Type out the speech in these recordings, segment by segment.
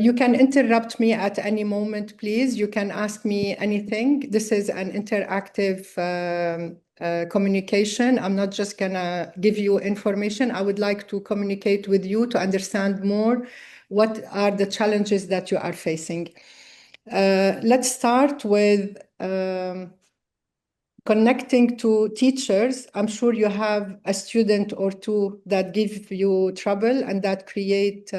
You can interrupt me at any moment, please. You can ask me anything. This is an interactive communication. I'm not just gonna give you information. I would like to communicate with you to understand more what are the challenges that you are facing. Let's start with connecting to teachers. I'm sure you have a student or two that give you trouble and that create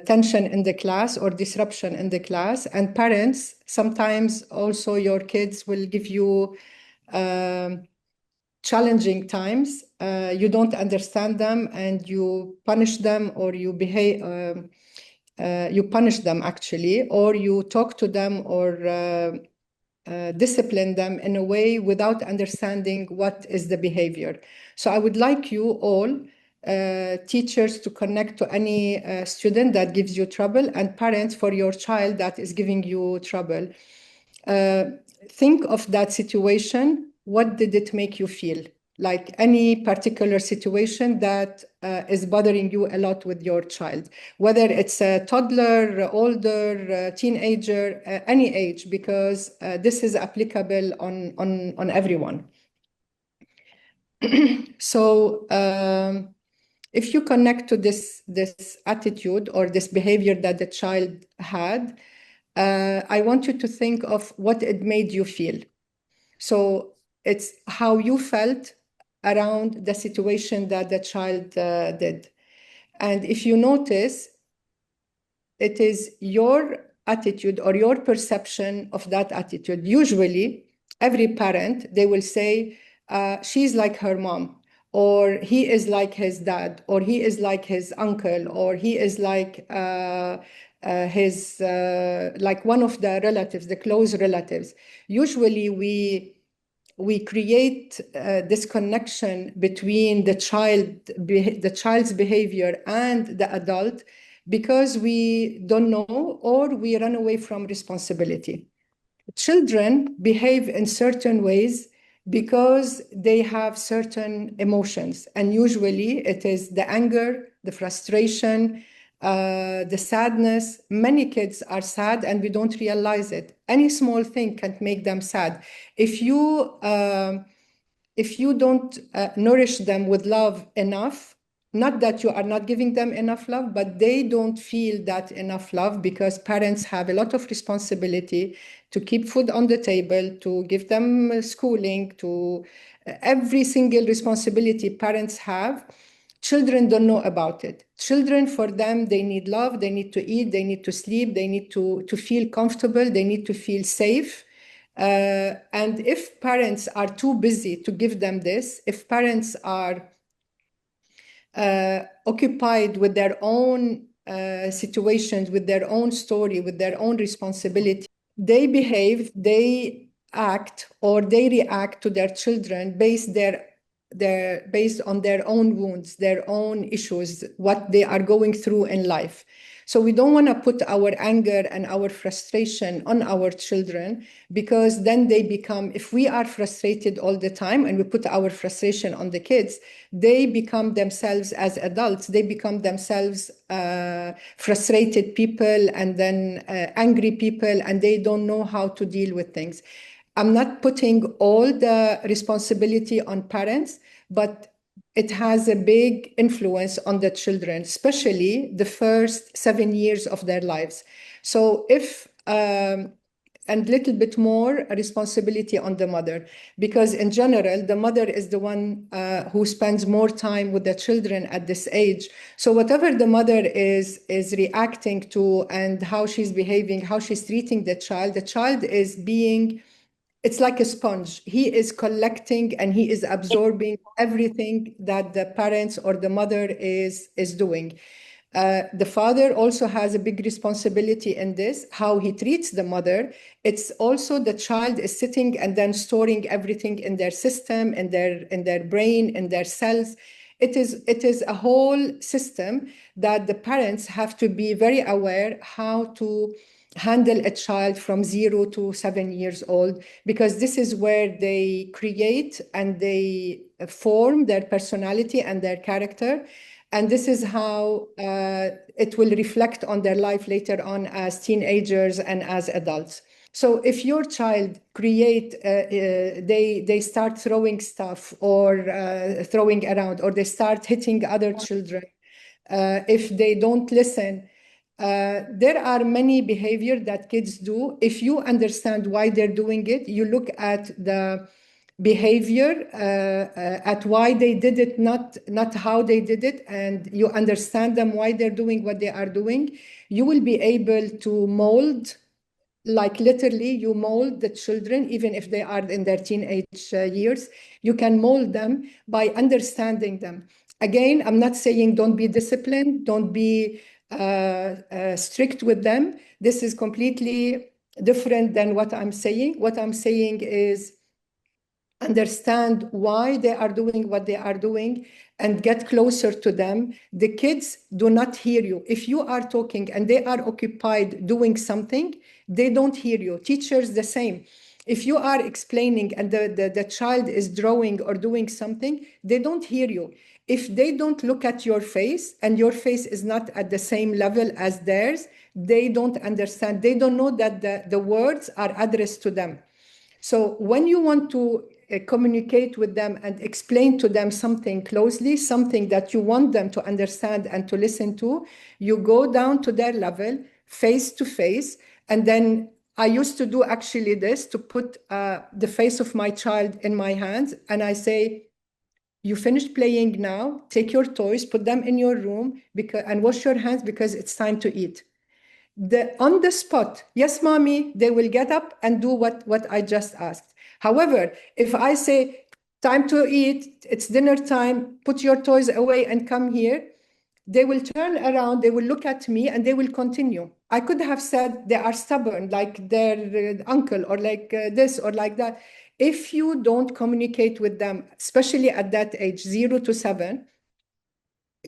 tension in the class or disruption in the class. And parents, sometimes also your kids will give you challenging times. You don't understand them and you punish them, or you behave, you punish them actually, or you talk to them or discipline them in a way without understanding what is the behavior. So I would like you all, teachers, to connect to any student that gives you trouble, and parents for your child that is giving you trouble. Think of that situation. What did it make you feel? Like any particular situation that is bothering you a lot with your child, whether it's a toddler, older, teenager, any age, because this is applicable on everyone. So if you connect to this attitude or this behavior that the child had, I want you to think of what it made you feel. So it's how you felt around the situation that the child did. And if you notice, it is your attitude or your perception of that attitude. Usually, every parent, they will say, she's like her mom, or he is like his dad, or he is like his uncle, or he is like his like one of the relatives, the close relatives. Usually we create this connection between the child's behavior and the adult because we don't know, or we run away from responsibility. Children behave in certain ways because they have certain emotions, and usually it is the anger, the frustration, the sadness. Many kids are sad and we don't realize it. Any small thing can make them sad. If you don't nourish them with love enough, not that you are not giving them enough love, but they don't feel that enough love, because parents have a lot of responsibility to keep food on the table, to give them schooling, to every single responsibility parents have. Children don't know about it. Children, for them, they need love, they need to eat, they need to sleep, they need to feel comfortable, they need to feel safe. And if parents are too busy to give them this, if parents are occupied with their own situations, with their own story, with their own responsibility, they behave, they act, or they react to their children based on their own wounds, their own issues, what they are going through in life. So we don't want to put our anger and our frustration on our children, because then they become, if we are frustrated all the time and we put our frustration on the kids, they become themselves as adults, they become themselves frustrated people, and then angry people, and they don't know how to deal with things. I'm not putting all the responsibility on parents, but it has a big influence on the children, especially the first 7 years of their lives. So if, and little bit more responsibility on the mother, because in general, the mother is the one who spends more time with the children at this age. So whatever the mother is reacting to and how she's behaving, how she's treating the child is being, it's like a sponge. He is collecting and he is absorbing everything that the parents or the mother is doing. The father also has a big responsibility in this, how he treats the mother. It's also the child is sitting and then storing everything in their system, in their brain, in their cells. It is a whole system that the parents have to be very aware how to handle a child from 0 to 7 years old, because this is where they create and they form their personality and their character. And this is how it will reflect on their life later on as teenagers and as adults. So if your child they start throwing stuff or throwing around, or they start hitting other children, if they don't listen, there are many behavior that kids do. If you understand why they're doing it, you look at the behavior, at why they did it, not how they did it, and you understand them why they're doing what they are doing, you will be able to mold, like literally you mold the children, even if they are in their teenage years. You can mold them by understanding them. Again, I'm not saying don't be disciplined, don't be strict with them. This is completely different than what I'm saying. What I'm saying is understand why they are doing what they are doing and get closer to them. The kids do not hear you. If you are talking and they are occupied doing something, they don't hear you. Teachers, the same. If you are explaining and the child is drawing or doing something, they don't hear you. If they don't look at your face and your face is not at the same level as theirs, they don't understand. They don't know that the words are addressed to them. So when you want to communicate with them and explain to them something closely, something that you want them to understand and to listen to, you go down to their level, face to face. And then I used to do actually this, to put the face of my child in my hands. And I say, you finished playing now, take your toys, put them in your room and wash your hands because it's time to eat. On the spot, yes, mommy, they will get up and do what I just asked. However, if I say, time to eat, it's dinner time, put your toys away and come here, they will turn around, they will look at me and they will continue. I could have said they are stubborn, like their uncle, or like this or like that. If you don't communicate with them, especially at that age, 0 to 7,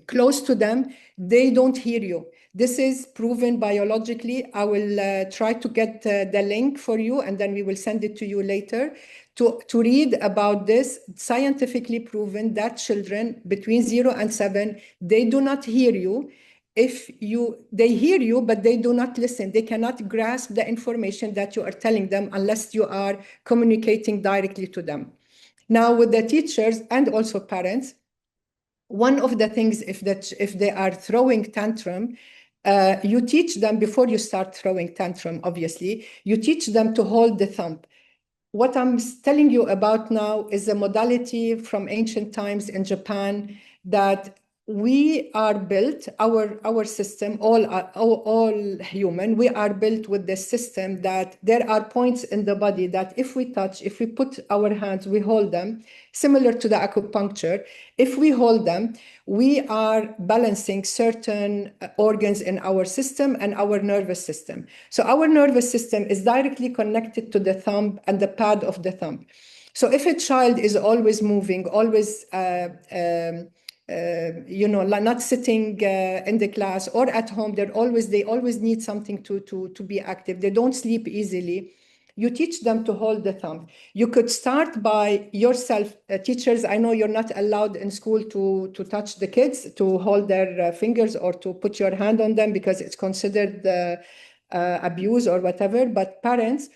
close to them, they don't hear you. This is proven biologically. I will try to get the link for you, and then we will send it to you later to read about this. Scientifically proven that children between 0 and 7, they do not hear you. They hear you, but they do not listen. They cannot grasp the information that you are telling them unless you are communicating directly to them. Now, with the teachers and also parents, one of the things, if they are throwing tantrum, you teach them before you start throwing tantrum, obviously, you teach them to hold the thumb. What I'm telling you about now is a modality from ancient times in Japan that we are built, our system, all human, we are built with this system that there are points in the body that if we touch, if we put our hands, we hold them, similar to the acupuncture. If we hold them, we are balancing certain organs in our system and our nervous system. So our nervous system is directly connected to the thumb and the pad of the thumb. So if a child is always moving, always not sitting in the class or at home, they always need something to be active. They don't sleep easily. You teach them to hold the thumb. You could start by yourself. Teachers, I know you're not allowed in school to touch the kids, to hold their fingers or to put your hand on them because it's considered abuse or whatever. But parents,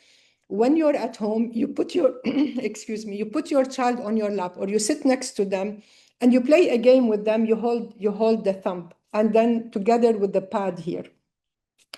when you're at home, you put your, you put your child on your lap or you sit next to them and you play a game with them. You hold the thumb and then together with the pad here.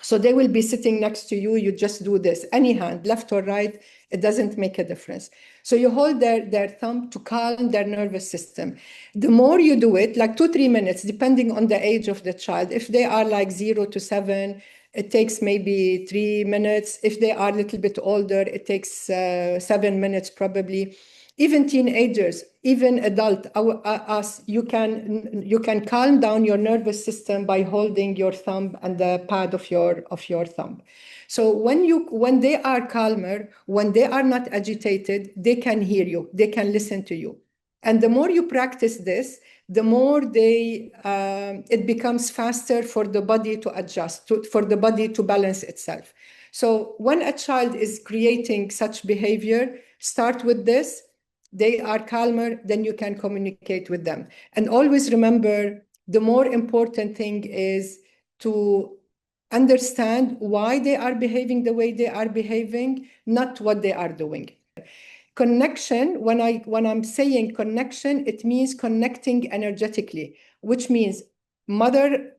So they will be sitting next to you. You just do this, any hand, left or right, it doesn't make a difference. So you hold their thumb to calm their nervous system. The more you do it, like 2-3 minutes, depending on the age of the child. If they are like 0 to 7, it takes maybe 3 minutes. If they are a little bit older, it takes 7 minutes probably. Even teenagers, even adult, us, you can calm down your nervous system by holding your thumb and the pad of your thumb. So when they are calmer, when they are not agitated, they can hear you, they can listen to you. And the more you practice this, the more it becomes faster for the body to adjust, for the body to balance itself. So when a child is creating such behavior, start with this. They are calmer, then you can communicate with them. And always remember, the more important thing is to understand why they are behaving the way they are behaving, not what they are doing. Connection, when I'm saying connection, it means connecting energetically, which means mother,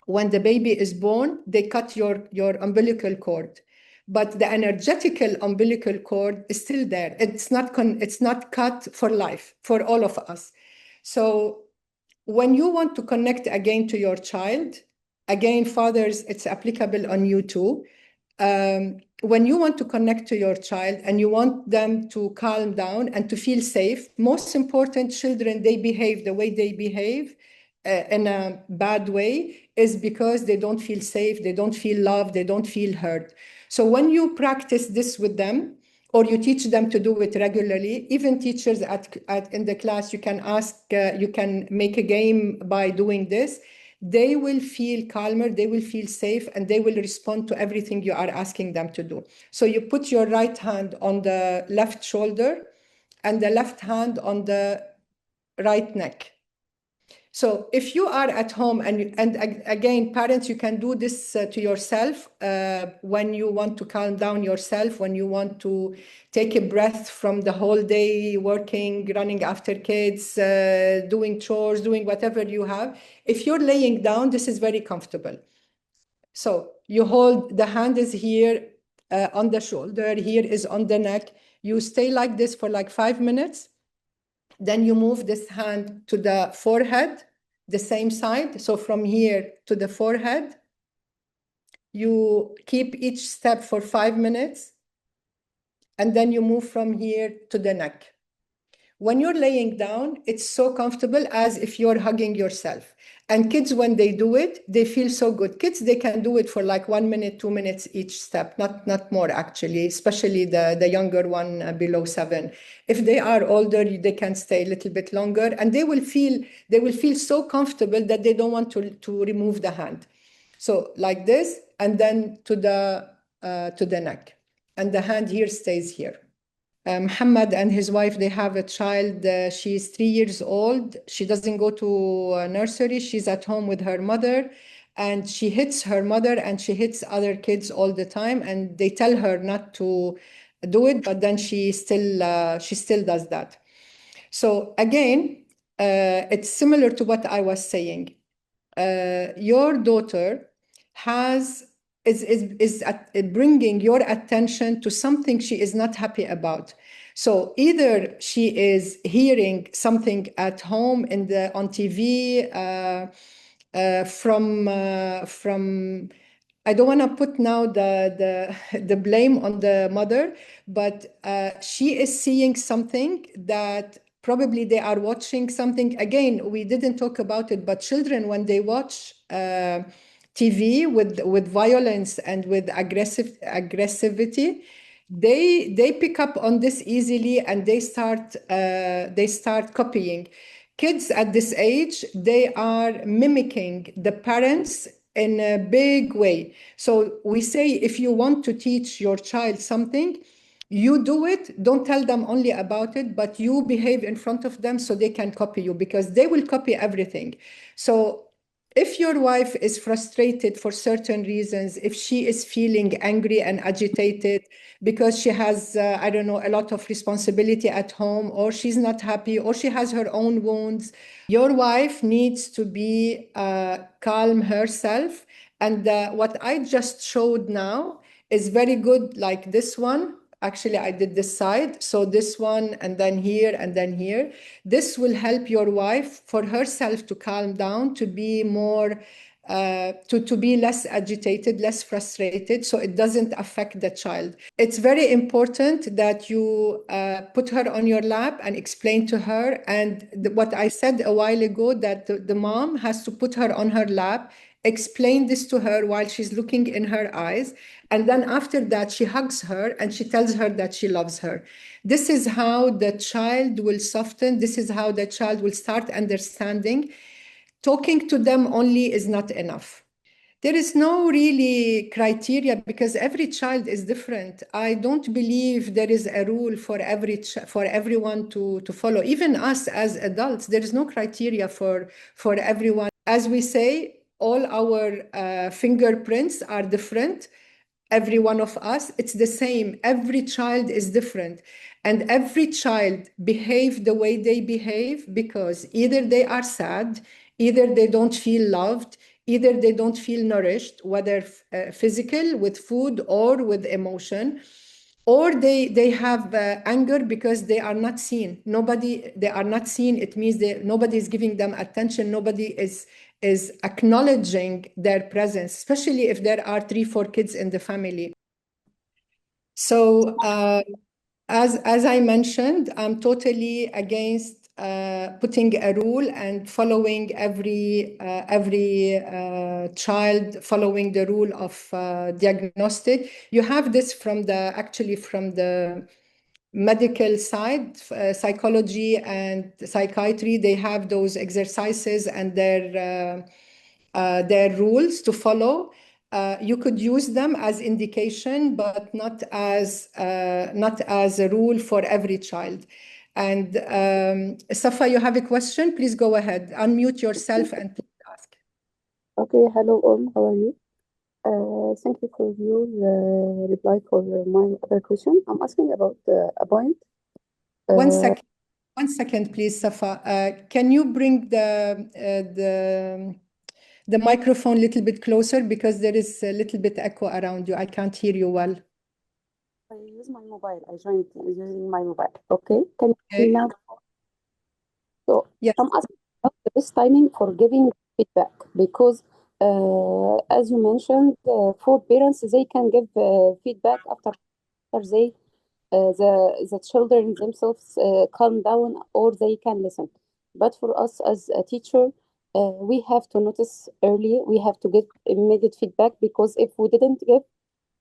when the baby is born, they cut your umbilical cord, but the energetical umbilical cord is still there. It's not cut for life for all of us. So when you want to connect again to your child, again, fathers, it's applicable on you too. When you want to connect to your child and you want them to calm down and to feel safe, most important, children, they behave the way they behave in a bad way is because they don't feel safe, they don't feel loved, they don't feel heard. So when you practice this with them, or you teach them to do it regularly, even teachers in the class, you can ask, you can make a game by doing this. They will feel calmer, they will feel safe, and they will respond to everything you are asking them to do. So you put your right hand on the left shoulder and the left hand on the right neck. So if you are at home, and again, parents, you can do this to yourself when you want to calm down yourself, when you want to take a breath from the whole day working, running after kids, doing chores, doing whatever you have. If you're laying down, this is very comfortable. So you hold, the hand is here on the shoulder, here is on the neck. You stay like this for like 5 minutes. Then you move this hand to the forehead, the same side. So from here to the forehead, you keep each step for 5 minutes. And then you move from here to the neck. When you're laying down, it's so comfortable as if you're hugging yourself. And kids, when they do it, they feel so good. Kids, they can do it for like 1 minute, 2 minutes each step, not more actually, especially the younger one below 7. If they are older, they can stay a little bit longer, and they will feel so comfortable that they don't want to remove the hand. So like this, and then to the neck, and the hand here stays here. Muhammad and his wife, they have a child. She's 3 years old. She doesn't go to nursery. She's at home with her mother, and she hits her mother and she hits other kids all the time. And they tell her not to do it, but then she still does that. So again, it's similar to what I was saying. Your daughter is bringing your attention to something she is not happy about. So either she is hearing something at home on TV from I don't want to put now the blame on the mother, but she is seeing something that probably they are watching something. Again, we didn't talk about it, but children, when they watch TV with violence and with aggressivity, they pick up on this easily, and they start copying. Kids at this age, they are mimicking the parents in a big way. So we say, if you want to teach your child something, you do it. Don't tell them only about it, but you behave in front of them so they can copy you, because they will copy everything. So if your wife is frustrated for certain reasons, if she is feeling angry and agitated because she has, I don't know, a lot of responsibility at home, or she's not happy, or she has her own wounds, your wife needs to be calm herself. And what I just showed now is very good, like this one. Actually, I did this side. So this one, and then here, and then here. This will help your wife for herself to calm down, to be more, to be less agitated, less frustrated, so it doesn't affect the child. It's very important that you put her on your lap and explain to her. And what I said a while ago, that the mom has to put her on her lap, explain this to her while she's looking in her eyes. And then after that, she hugs her and she tells her that she loves her. This is how the child will soften. This is how the child will start understanding. Talking to them only is not enough. There is no really criteria because every child is different. I don't believe there is a rule for for everyone to follow. Even us as adults, there is no criteria for everyone. As we say, all our fingerprints are different. Every one of us, it's the same. Every child is different. And every child behave the way they behave because either they are sad, either they don't feel loved, either they don't feel nourished, whether physical with food or with emotion, or they have anger because they are not seen. They are not seen. It means nobody is giving them attention. Nobody is acknowledging their presence, especially if there are 3, 4 kids in the family. So as I mentioned, I'm totally against putting a rule and following every child following the rule of diagnostic. You have this from the medical side, psychology and psychiatry. They have those exercises and their rules to follow. You could use them as indication, but not as a rule for every child. And Safa, you have a question? Please go ahead. Unmute yourself and please ask. Okay, hello all, how are you? Thank you for your reply for my other question. I'm asking about a point. One second, please, Safa. Can you bring the microphone a little bit closer because there is a little bit echo around you. I can't hear you well. I use my mobile. I joined using my mobile. Okay, can you hear me now? So yes. I'm asking about the best timing for giving feedback because, as you mentioned, for parents they can give feedback after they the children themselves calm down or they can listen. But for us as a teacher, we have to notice early. We have to get immediate feedback because if we didn't give,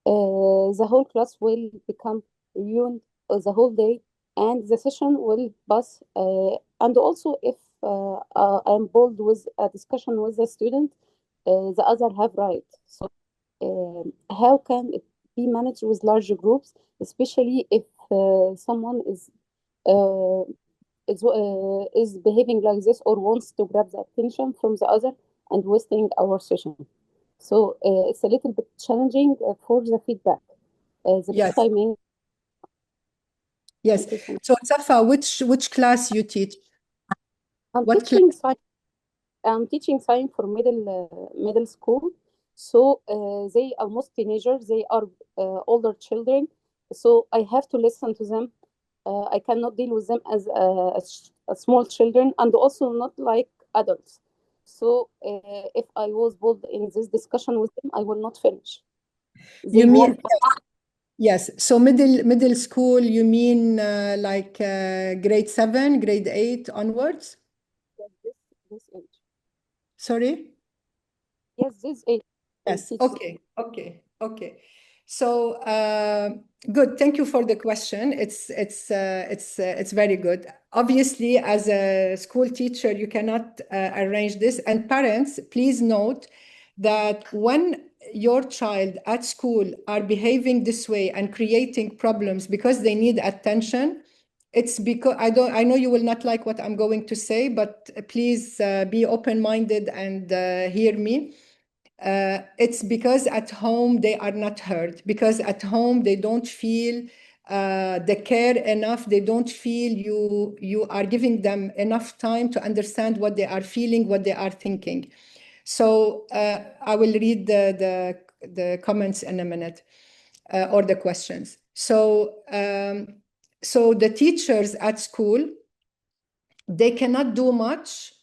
the whole class will become ruined the whole day, and the session will pass. And also, if I'm bold with a discussion with the student, the other have right. So, how can it be managed with large groups, especially if someone is behaving like this or wants to grab the attention from the other and wasting our session? So it's a little bit challenging for the feedback. The Yes. timing. Yes. So Safa, which class you teach? I'm What teaching class? science. I'm teaching science for middle school. So they are most teenagers. They are older children. So I have to listen to them. I cannot deal with them as a small children and also not like adults. So if I was bold in this discussion with them, I will not finish. They You mean want yes. So middle school, you mean like grade 7, grade 8 onwards? this age. Sorry? Yes, this age. Yes. Okay. So good. Thank you for the question. It's very good. Obviously, as a school teacher, you cannot arrange this. And parents, please note that when your child at school are behaving this way and creating problems because they need attention, it's because I know you will not like what I'm going to say, but please be open-minded and hear me. It's because at home they are not heard, because at home they don't feel the care enough. They don't feel you are giving them enough time to understand what they are feeling, what they are thinking. So I will read the comments in a minute or the questions. So so the teachers at school, they cannot do much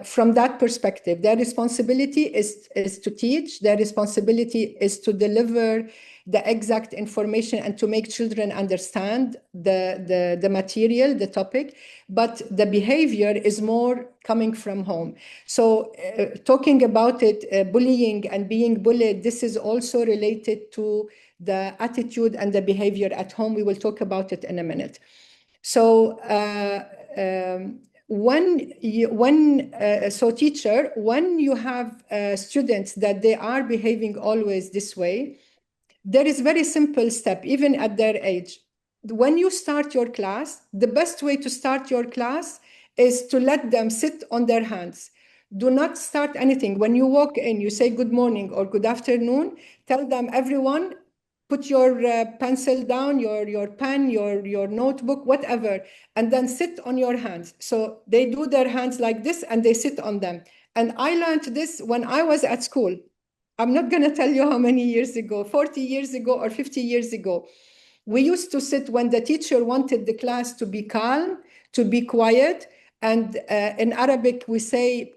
from that perspective. Their responsibility is to teach. Their responsibility is to deliver the exact information and to make children understand the material, the topic. But the behavior is more coming from home. So talking about it, bullying and being bullied, this is also related to the attitude and the behavior at home. We will talk about it in a minute. So so teacher, when you have students that they are behaving always this way, there is very simple step, even at their age. When you start your class, the best way to start your class is to let them sit on their hands. Do not start anything. When you walk in, you say good morning or good afternoon. Tell them, everyone, put your pencil down, your pen, your notebook, whatever, and then sit on your hands. So they do their hands like this and they sit on them. And I learned this when I was at school. I'm not going to tell you how many years ago, 40 years ago or 50 years ago. We used to sit when the teacher wanted the class to be calm, to be quiet. And in Arabic, we say,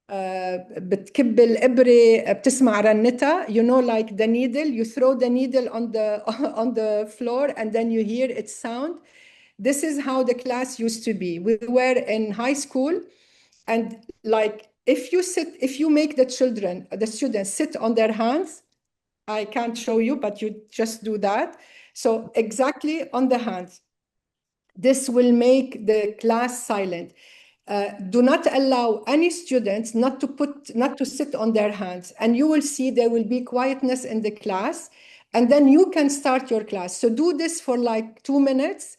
بتكب الإبرة بتسمع رنتها, you know, like the needle, you throw the needle on the floor and then you hear its sound. This is how the class used to be. We were in high school, and like if you make the students sit on their hands, I can't show you, but you just do that. So exactly on the hands. This will make the class silent. Do not allow any students not to sit on their hands, and you will see there will be quietness in the class, and then you can start your class. So do this for like 2 minutes.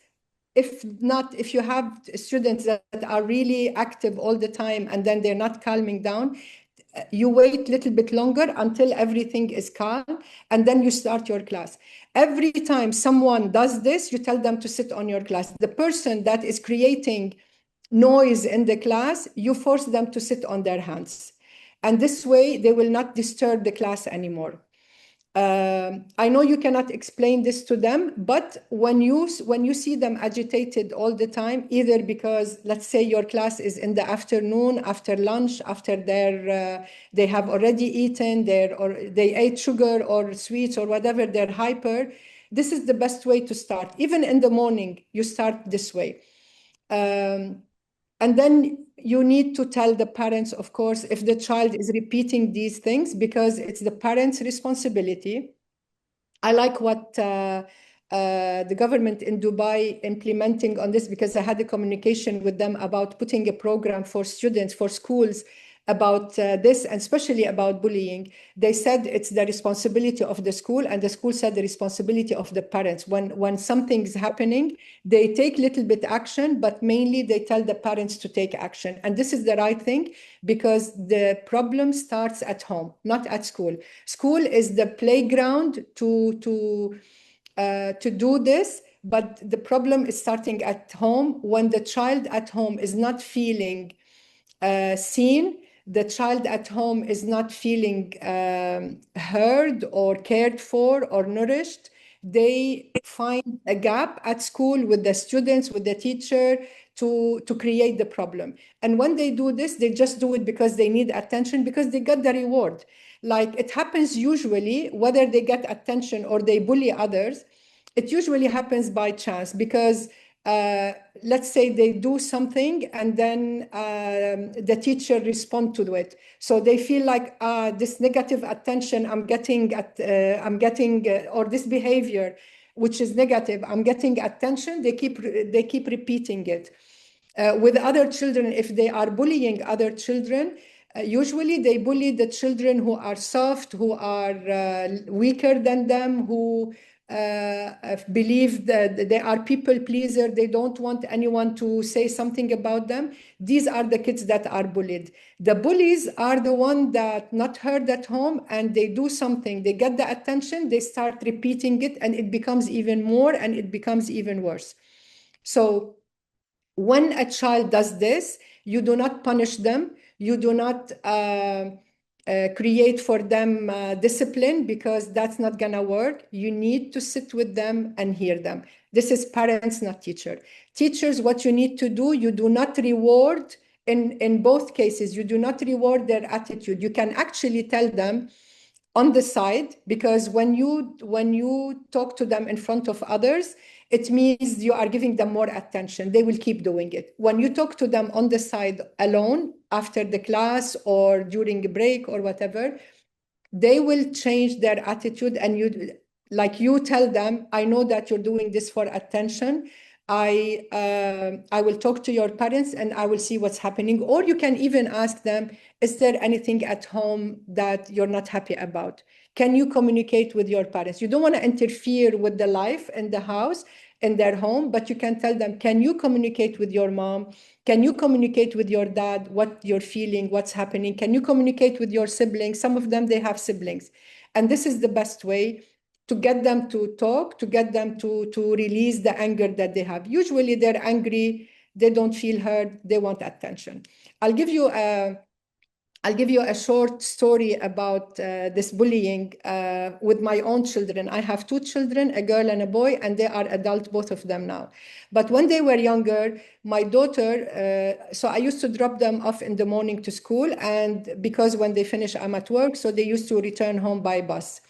If not, if you have students that are really active all the time and then they're not calming down, you wait a little bit longer until everything is calm, and then you start your class. Every time someone does this, you tell them to sit on your class. The person that is creating noise in the class, you force them to sit on their hands. And this way, they will not disturb the class anymore. I know you cannot explain this to them, but when you see them agitated all the time, either because, let's say, your class is in the afternoon, after lunch, after they have already eaten, or they ate sugar or sweets or whatever, they're hyper, this is the best way to start. Even in the morning, you start this way. And then you need to tell the parents, of course, if the child is repeating these things, because it's the parents' responsibility. I like what the government in Dubai implementing on this, because I had a communication with them about putting a program for students, for schools, about this, and especially about bullying. They said it's the responsibility of the school, and the school said the responsibility of the parents. When something's happening, they take little bit action, but mainly they tell the parents to take action. And this is the right thing, because the problem starts at home, not at school. School is the playground to do this, but the problem is starting at home. When the child at home is not feeling seen, the child at home is not feeling heard or cared for or nourished, they find a gap at school with the students, with the teacher, to create the problem. And when they do this, they just do it because they need attention, because they got the reward. Like, it happens usually, whether they get attention or they bully others, it usually happens by chance, because let's say they do something and then the teacher responds to it. So they feel like this negative attention I'm getting or this behavior, which is negative, I'm getting attention, they keep repeating it. With other children, if they are bullying other children, usually they bully the children who are soft, who are weaker than them, who believe that they are people pleaser, they don't want anyone to say something about them. These are the kids that are bullied. The bullies are the ones that not heard at home, and they do something, they get the attention, they start repeating it, and it becomes even more, and it becomes even worse. So when a child does this, you do not punish them, you do not create for them discipline, because that's not gonna work. You need to sit with them and hear them. This is parents, not teacher. Teachers, what you need to do, you do not reward, in both cases, you do not reward their attitude. You can actually tell them on the side, because when you talk to them in front of others, it means you are giving them more attention. They will keep doing it. When you talk to them on the side alone, after the class or during a break or whatever, they will change their attitude, and you tell them, I know that you're doing this for attention. I will talk to your parents and I will see what's happening. Or you can even ask them, is there anything at home that you're not happy about? Can you communicate with your parents? You don't want to interfere with the life in the house, in their home, but you can tell them, can you communicate with your mom? Can you communicate with your dad what you're feeling, what's happening? Can you communicate with your siblings? Some of them, they have siblings. And this is the best way to get them to talk, to get them to release the anger that they have. Usually they're angry, they don't feel heard, they want attention. I'll give you a short story about this bullying with my own children. I have two children, a girl and a boy, and they are adult, both of them now. But when they were younger, my daughter, so I used to drop them off in the morning to school, and because when they finish, I'm at work, so they used to return home by bus.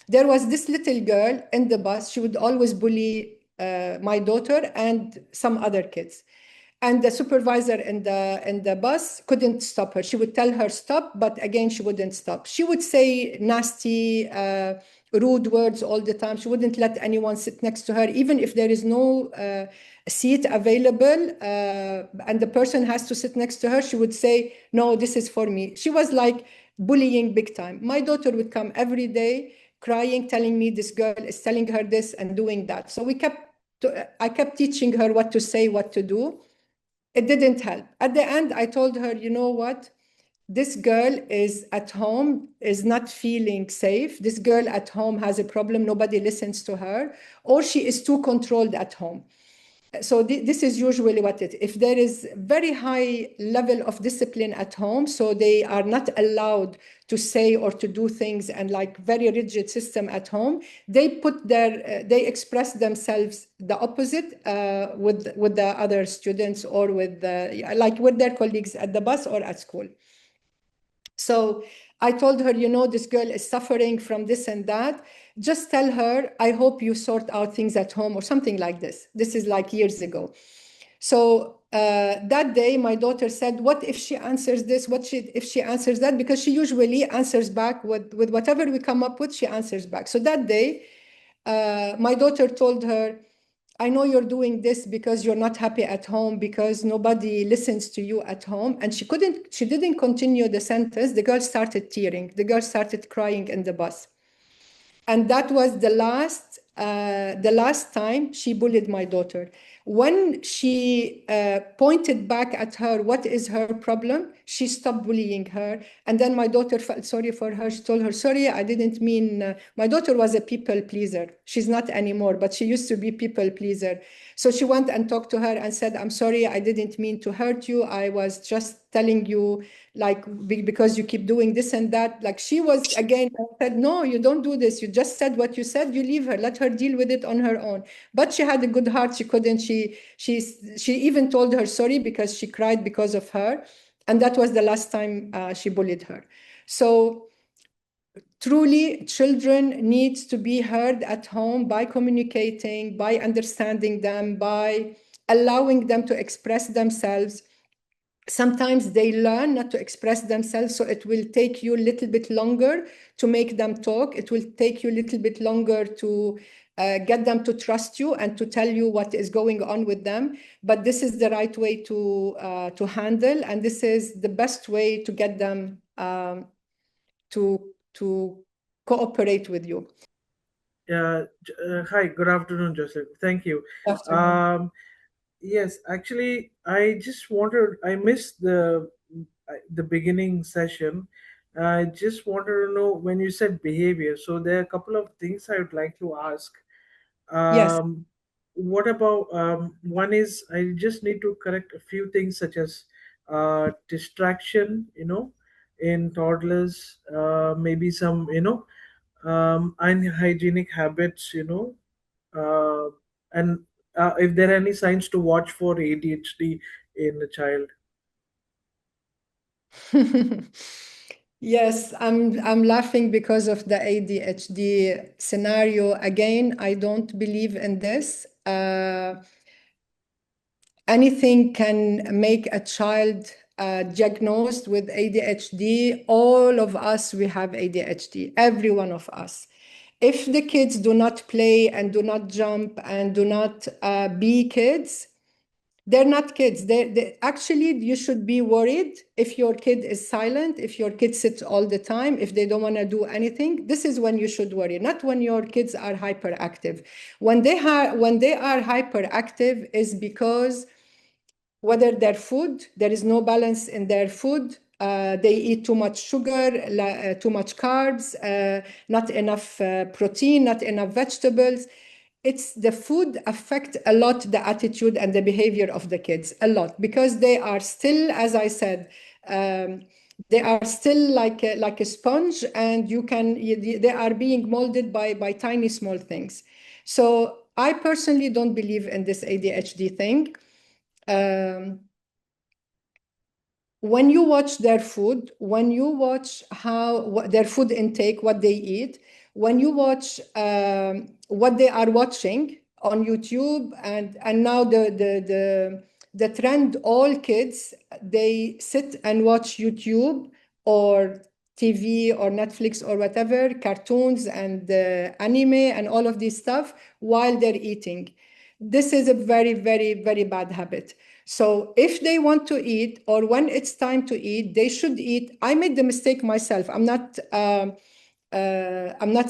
There was this little girl in the bus. She would always bully my daughter and some other kids. And the supervisor in the bus couldn't stop her. She would tell her stop, but again, she wouldn't stop. She would say nasty, rude words all the time. She wouldn't let anyone sit next to her, even if there is no seat available and the person has to sit next to her. She would say, no, this is for me. She was like bullying big time. My daughter would come every day crying, telling me this girl is telling her this and doing that. So I kept teaching her what to say, what to do. It didn't help. At the end, I told her, you know what? This girl is at home, is not feeling safe. This girl at home has a problem. Nobody listens to her, or she is too controlled at home. So this is usually what it is. If there is very high level of discipline at home, so they are not allowed to say or to do things, and like very rigid system at home, they express themselves the opposite with the other students, or with their colleagues at the bus or at school. So I told her, you know, this girl is suffering from this and that. Just tell her, I hope you sort out things at home, or something like this. This is like years ago. So that day, my daughter said, what if she answers this? If she answers that? Because she usually answers back with whatever we come up with, she answers back. So that day, my daughter told her, I know you're doing this because you're not happy at home, because nobody listens to you at home. And she didn't continue the sentence. The girl started tearing. The girl started crying in the bus. And that was the last time she bullied my daughter. When she pointed back at her, what is her problem? She stopped bullying her. And then my daughter felt sorry for her. She told her, sorry, I didn't mean, my daughter was a people pleaser. She's not anymore, but she used to be people pleaser. So she went and talked to her and said, I'm sorry, I didn't mean to hurt you. I was just telling you, like, because you keep doing this and that. Like, she was, again, said, no, you don't do this. You just said what you said, you leave her, let her deal with it on her own. But she had a good heart. She couldn't, she even told her sorry, because she cried because of her. And that was the last time she bullied her. So truly, children need to be heard at home by communicating, by understanding them, by allowing them to express themselves. Sometimes they learn not to express themselves, so it will take you a little bit longer to make them talk. It will take you a little bit longer to get them to trust you and to tell you what is going on with them. But this is the right way to handle, and this is the best way to get them to cooperate with you. Hi, good afternoon, Joseph. Thank you. Good afternoon. Yes, actually, I missed the beginning session. I just wanted to know when you said behavior. So there are a couple of things I would like to ask. Yes. What about one is I just need to correct a few things such as distraction, in toddlers, maybe some, unhygienic habits, uh, and if there are any signs to watch for ADHD in a child. Yes, I'm laughing because of the ADHD scenario. Again, I don't believe in this. Anything can make a child diagnosed with ADHD. All of us, we have ADHD, every one of us. If the kids do not play and do not jump and do not be kids, they're not kids. Actually, you should be worried if your kid is silent, if your kid sits all the time, if they don't want to do anything. This is when you should worry, not when your kids are hyperactive. When they are hyperactive is because whether their food, there is no balance in their food. They eat too much sugar, too much carbs, not enough protein, not enough vegetables. It's the food affect a lot the attitude and the behavior of the kids, a lot, because they are still, as I said, they are still like a sponge, and they are being molded by tiny small things. So I personally don't believe in this ADHD thing. When you watch their food, when you watch their food intake, what they eat, when you watch what they are watching on YouTube, and now the trend, all kids, they sit and watch YouTube or TV or Netflix or whatever, cartoons and anime and all of this stuff while they're eating. This is a very, very, very bad habit. So if they want to eat, or when it's time to eat, they should eat. I made the mistake myself. I'm not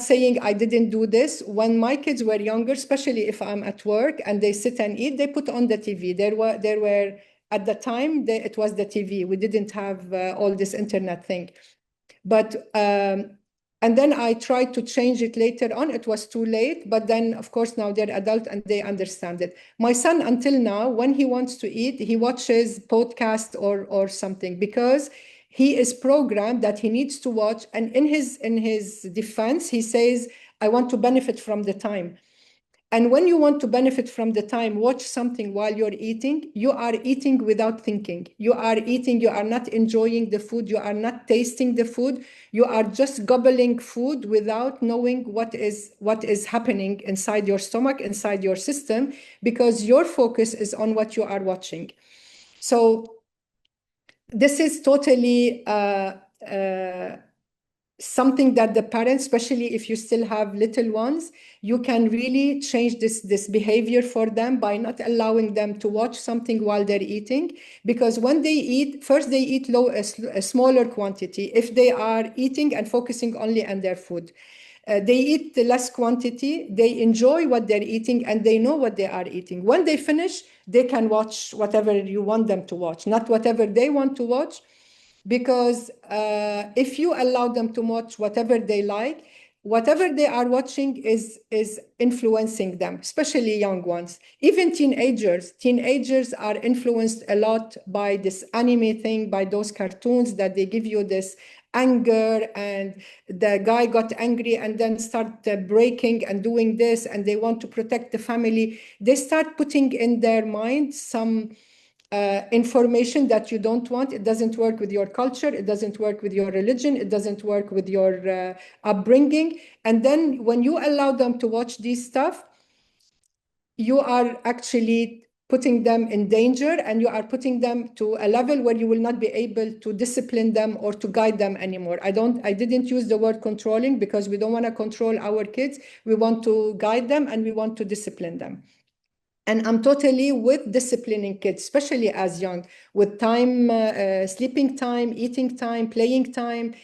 saying I didn't do this. When my kids were younger, especially if I'm at work and they sit and eat, they put on the TV. There were at the time, it was the TV. We didn't have all this internet thing. But and then I tried to change it later on. It was too late. But then, of course, now they're adult and they understand it. My son, until now, when he wants to eat, he watches podcast or something, because he is programmed that he needs to watch. And in his defense, he says, I want to benefit from the time. And when you want to benefit from the time, watch something while you're eating, you are eating without thinking. You are eating, you are not enjoying the food, you are not tasting the food, you are just gobbling food without knowing what is happening inside your stomach, inside your system, because your focus is on what you are watching. So this is totally something that the parents, especially if you still have little ones, you can really change this behavior for them by not allowing them to watch something while they're eating. Because when they eat, first they eat a smaller quantity. If they are eating and focusing only on their food, they eat less quantity, they enjoy what they're eating, and they know what they are eating. When they finish, they can watch whatever you want them to watch, not whatever they want to watch. Because if you allow them to watch whatever they like, whatever they are watching is influencing them, especially young ones. Even teenagers are influenced a lot by this anime thing, by those cartoons that they give you this anger, and the guy got angry and then start breaking and doing this, and they want to protect the family. They start putting in their mind some information that you don't want. It doesn't work with your culture. It doesn't work with your religion. It doesn't work with your upbringing. And then when you allow them to watch this stuff, you are actually putting them in danger, and you are putting them to a level where you will not be able to discipline them or to guide them anymore. I didn't use the word controlling, because we don't want to control our kids. We want to guide them and we want to discipline them. And I'm totally with disciplining kids, especially as young, with time, sleeping time, eating time, playing time,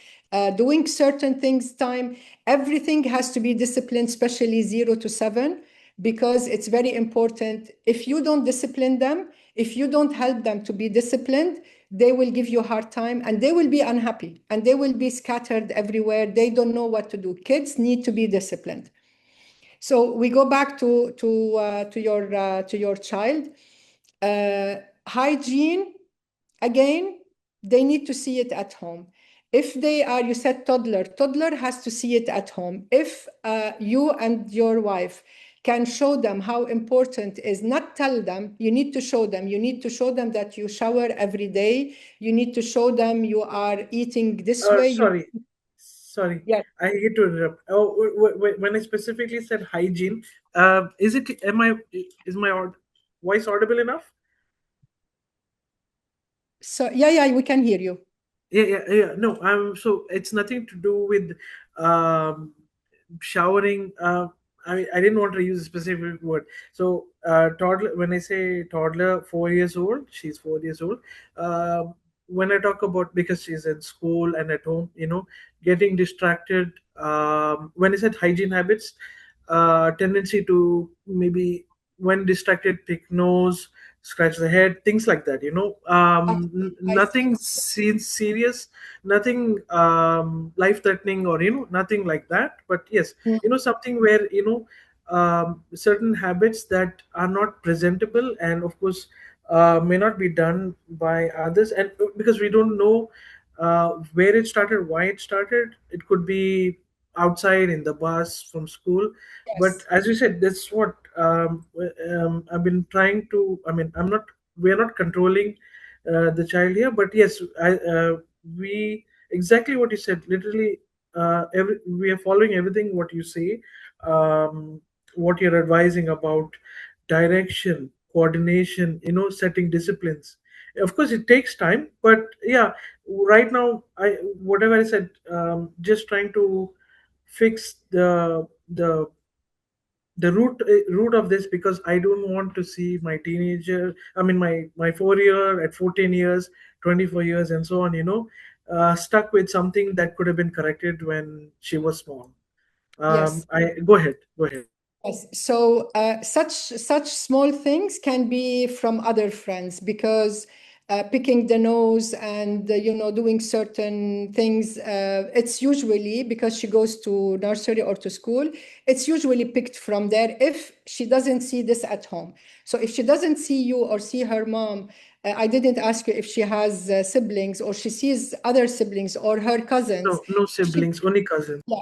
doing certain things time. Everything has to be disciplined, especially 0 to 7, because it's very important. If you don't discipline them, if you don't help them to be disciplined, they will give you a hard time, and they will be unhappy, and they will be scattered everywhere. They don't know what to do. Kids need to be disciplined. So we go back to your child. Hygiene, again, they need to see it at home. If they are, you said toddler has to see it at home. If you and your wife can show them how important is, not tell them, you need to show them. You need to show them that you shower every day. You need to show them you are eating this way. Sorry, Yeah. I hate to interrupt. When I specifically said hygiene, is my voice audible enough? So yeah, we can hear you. Yeah. No, so it's nothing to do with showering. I didn't want to use a specific word. So toddler, when I say toddler, 4 years old, she's 4 years old. When I talk about, because she's in school and at home, getting distracted. When I said hygiene habits, tendency to maybe when distracted, pick nose, scratch the head, things like that. Nothing serious, nothing life threatening, or nothing like that. But yes, something where certain habits that are not presentable, and of course may not be done by others, and because we don't know where it started, why it started. It could be outside, in the bus, from school. But Yes. as you said, that's what I've been trying to. I mean, we're not controlling the child here, but yes, we exactly what you said. Literally, we are following everything what you say, what you're advising about direction, coordination, setting disciplines. Of course, it takes time, but yeah, right now, whatever I said, just trying to fix the root of this, because I don't want to see my teenager, I mean my 4 year at 14 years, 24 years, and so on, stuck with something that could have been corrected when she was small. Yes. I Go ahead, go ahead. Yes. So such small things can be from other friends, because picking the nose and doing certain things, it's usually because she goes to nursery or to school. It's usually picked from there if she doesn't see this at home. So if she doesn't see you or see her mom, I didn't ask you if she has siblings, or she sees other siblings or her cousins. No siblings, only cousins. Yeah.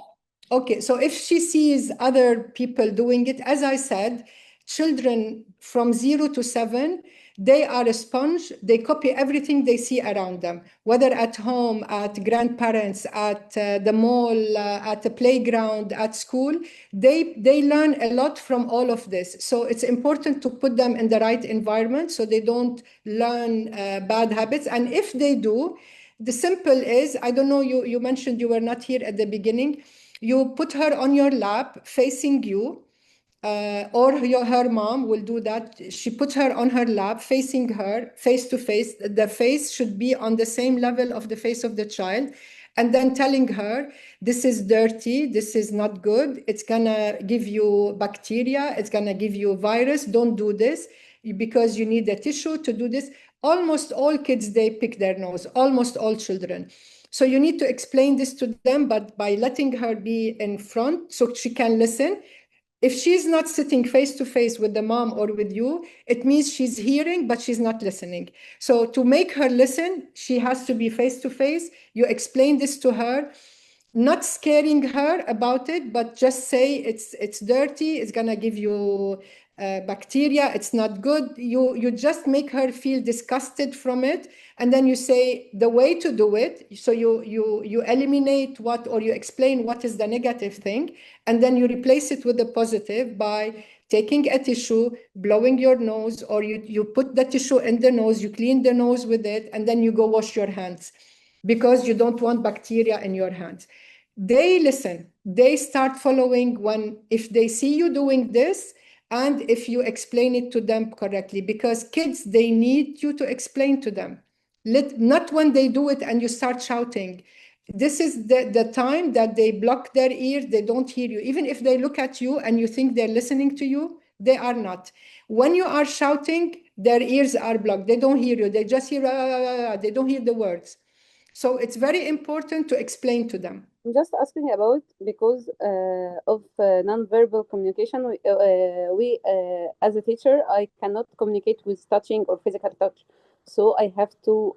Okay, so if she sees other people doing it, as I said, children from 0 to 7, they are a sponge. They copy everything they see around them, whether at home, at grandparents, at the mall, at the playground, at school. They learn a lot from all of this. So it's important to put them in the right environment so they don't learn bad habits. And if they do, the simple is, I don't know, you mentioned you were not here at the beginning. You put her on your lap facing you, or her mom will do that. She puts her on her lap facing her, face to face. The face should be on the same level of the face of the child. And then telling her, this is dirty, this is not good, it's gonna give you bacteria, it's gonna give you virus, don't do this, because you need a tissue to do this. Almost all kids, they pick their nose, almost all children. So you need to explain this to them, but by letting her be in front so she can listen. If she's not sitting face to face with the mom or with you, it means she's hearing, but she's not listening. So to make her listen, she has to be face to face. You explain this to her, not scaring her about it, but just say it's dirty, it's gonna give you bacteria, it's not good. You just make her feel disgusted from it, and then you say the way to do it. So you eliminate what, or you explain what is the negative thing, and then you replace it with the positive by taking a tissue, blowing your nose, or you put the tissue in the nose, you clean the nose with it, and then you go wash your hands, because you don't want bacteria in your hands. They listen, they start following if they see you doing this, and if you explain it to them correctly, because kids, they need you to explain to them. Not when they do it and you start shouting. This is the time that they block their ears, they don't hear you. Even if they look at you and you think they're listening to you, they are not. When you are shouting, their ears are blocked, they don't hear you, they just hear, they don't hear the words. So it's very important to explain to them. I'm just asking about because of non-verbal communication. We as a teacher, I cannot communicate with touching or physical touch. So I have to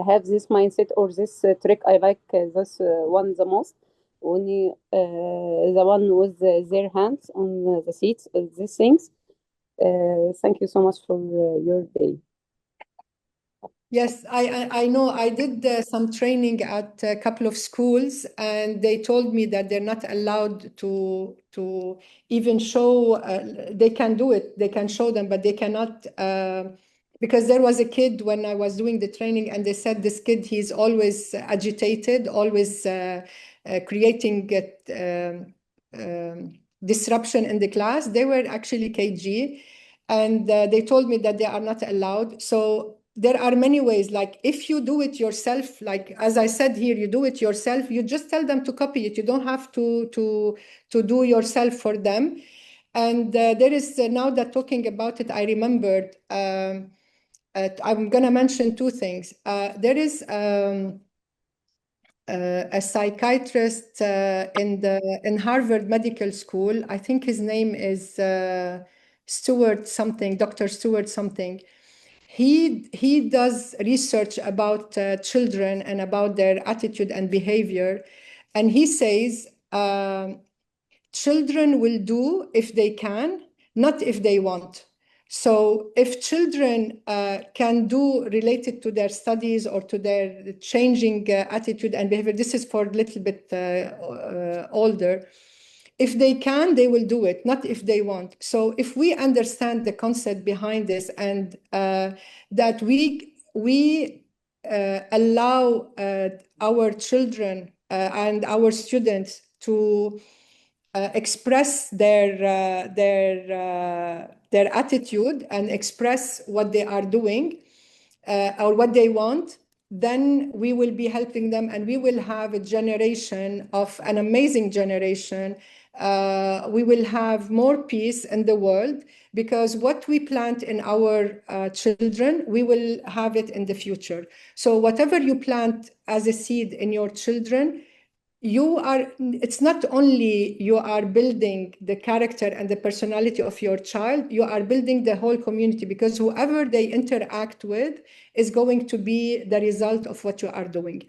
have this mindset or this trick. I like this one the most. Only the one with their hands on the seats, these things. Thank you so much for your day. Yes, I know. I did some training at a couple of schools, and they told me that they're not allowed to even show. They can do it. They can show them, but they cannot. Because there was a kid when I was doing the training, and they said this kid, he's always agitated, always creating disruption in the class, they were actually KG, and they told me that they are not allowed. So there are many ways, like if you do it yourself, like as I said here, you do it yourself, you just tell them to copy it. You don't have to do yourself for them. And there is, now that talking about it, I remembered, I'm gonna mention two things. There is a psychiatrist in Harvard Medical School. I think his name is Stewart something, Dr. Stewart something. He does research about children and about their attitude and behavior, and he says children will do if they can, not if they want. So if children can do related to their studies or to their changing attitude and behavior, this is for a little bit older, if they can, they will do it, not if they want. So if we understand the concept behind this, and that we allow our children and our students to express their attitude and express what they are doing or what they want, then we will be helping them, and we will have a generation of an amazing generation. We will have more peace in the world, because what we plant in our children, we will have it in the future. So whatever you plant as a seed in your children, it's not only you are building the character and the personality of your child, you are building the whole community, because whoever they interact with is going to be the result of what you are doing.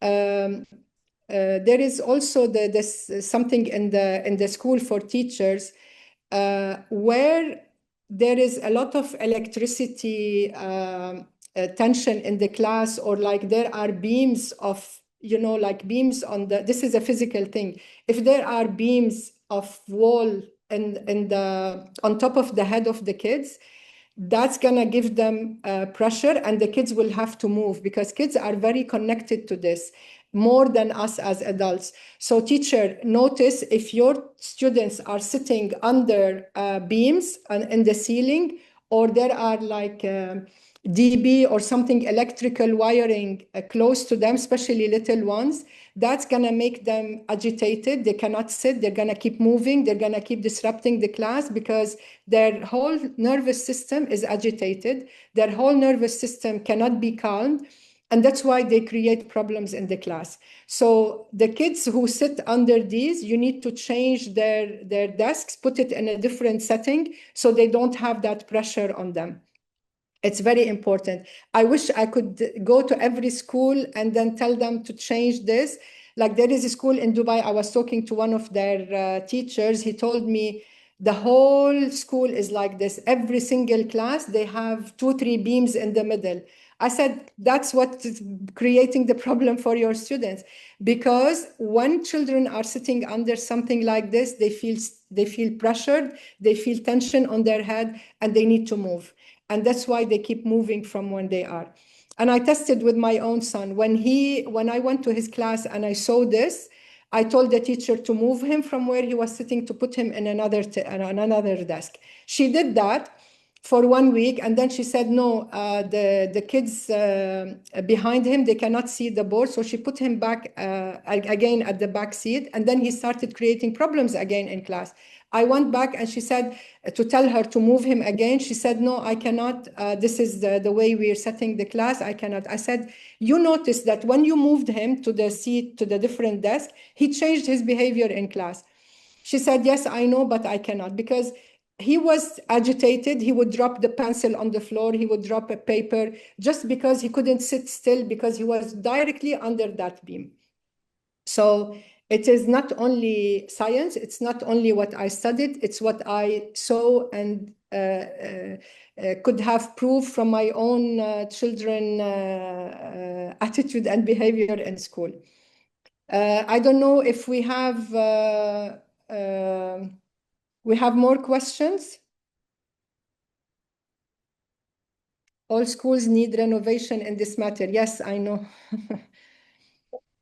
There is also something in the school for teachers where there is a lot of electricity tension in the class, or like there are beams of, like beams on this is a physical thing. If there are beams of wall on top of the head of the kids, that's gonna give them pressure, and the kids will have to move, because kids are very connected to this, more than us as adults. So teacher, notice if your students are sitting under beams in the ceiling, or there are like DB or something electrical wiring close to them, especially little ones, that's gonna make them agitated. They cannot sit, they're gonna keep moving, they're gonna keep disrupting the class, because their whole nervous system is agitated. Their whole nervous system cannot be calmed. And that's why they create problems in the class. So the kids who sit under these, you need to change their desks, put it in a different setting, so they don't have that pressure on them. It's very important. I wish I could go to every school and then tell them to change this. Like there is a school in Dubai, I was talking to one of their teachers. He told me the whole school is like this. Every single class, they have 2-3 beams in the middle. I said, that's what is creating the problem for your students. Because when children are sitting under something like this, they feel pressured, they feel tension on their head, and they need to move. And that's why they keep moving from when they are. And I tested with my own son. When I went to his class and I saw this, I told the teacher to move him from where he was sitting to put him in another desk. She did that for 1 week, and then she said, no, the kids behind him, they cannot see the board. So she put him back again at the back seat, and then he started creating problems again in class. I went back and she said to tell her to move him again. She said, no, I cannot. This is the way we're setting the class. I cannot. I said, you noticed that when you moved him to the seat, to the different desk, he changed his behavior in class. She said, yes, I know, but I cannot, because he was agitated. He would drop the pencil on the floor. He would drop a paper just because he couldn't sit still, because he was directly under that beam. So it is not only science, it's not only what I studied, it's what I saw and could have proved from my own children attitude and behavior in school. I don't know if we have more questions. All schools need renovation in this matter. Yes, I know.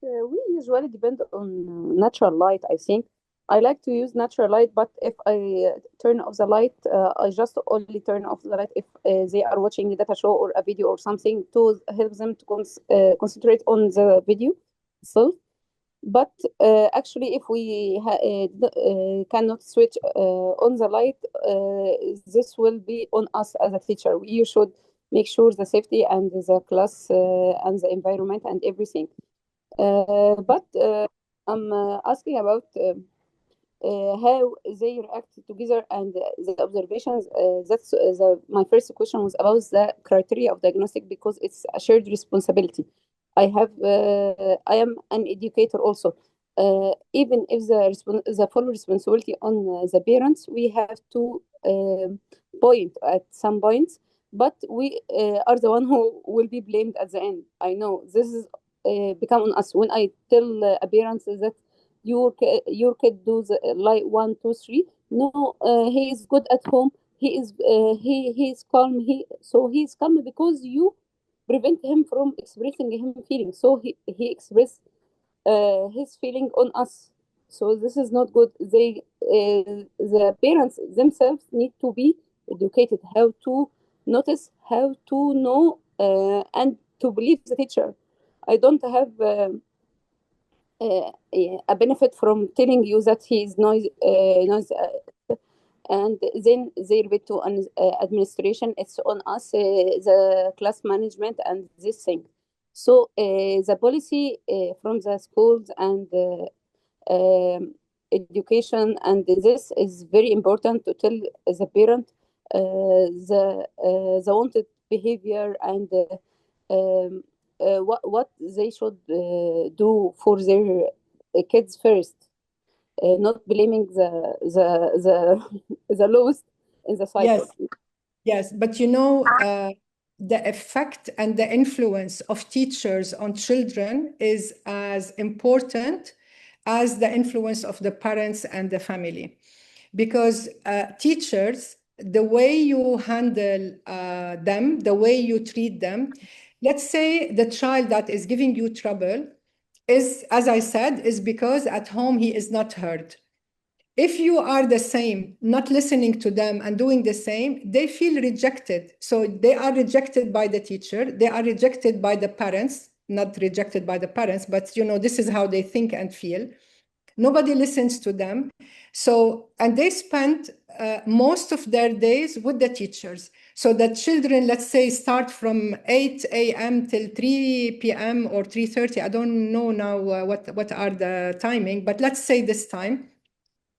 We usually depend on natural light, I think. I like to use natural light, but if I turn off the light, I just only turn off the light if they are watching a data show or a video or something to help them to concentrate on the video itself. But actually, if we cannot switch on the light, this will be on us as a teacher. You should make sure the safety and the class and the environment and everything. But I'm asking about how they react together and the observations. That's my first question was about the criteria of diagnostic, because it's a shared responsibility. I am an educator also. Even if the full responsibility on the parents, we have to point at some points, but we are the one who will be blamed at the end. I know this is become on us. When I tell a parent that your kid does like 1, 2, 3, no, he is good at home. He is calm. He's calm because you prevent him from expressing him feelings. So he express his feeling on us. So this is not good. The parents themselves need to be educated how to notice, how to know, and to believe the teacher. I don't have a benefit from telling you that he is noisy, and then they report to an administration. It's on us, the class management, and this thing. So the policy from the schools and education, and this is very important to tell the parent the wanted behavior and what they should do for their kids first. Not blaming the lowest in the cycle. Yes, but the effect and the influence of teachers on children is as important as the influence of the parents and the family. Because teachers, the way you handle them, the way you treat them, let's say the child that is giving you trouble is, as I said, is because at home he is not heard. If you are the same, not listening to them and doing the same, they feel rejected. So they are rejected by the teacher, they are rejected by the parents, not rejected by the parents, but this is how they think and feel. Nobody listens to them. So, and they spend most of their days with the teachers. So that children, let's say, start from 8 a.m. till 3 p.m. or 3:30. I don't know now what are the timing, but let's say this time,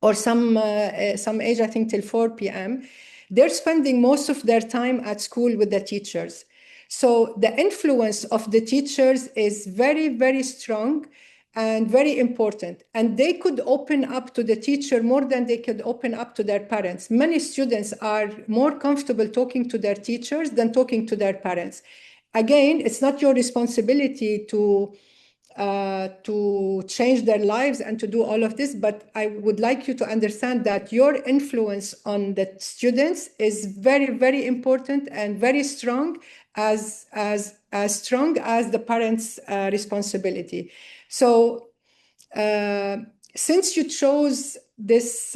or some age, I think, till 4 p.m. They're spending most of their time at school with the teachers. So the influence of the teachers is very, very strong and very important. And they could open up to the teacher more than they could open up to their parents. Many students are more comfortable talking to their teachers than talking to their parents. Again, it's not your responsibility to change their lives and to do all of this, but I would like you to understand that your influence on the students is very, very important and very strong, as strong as the parents' responsibility. So since you chose this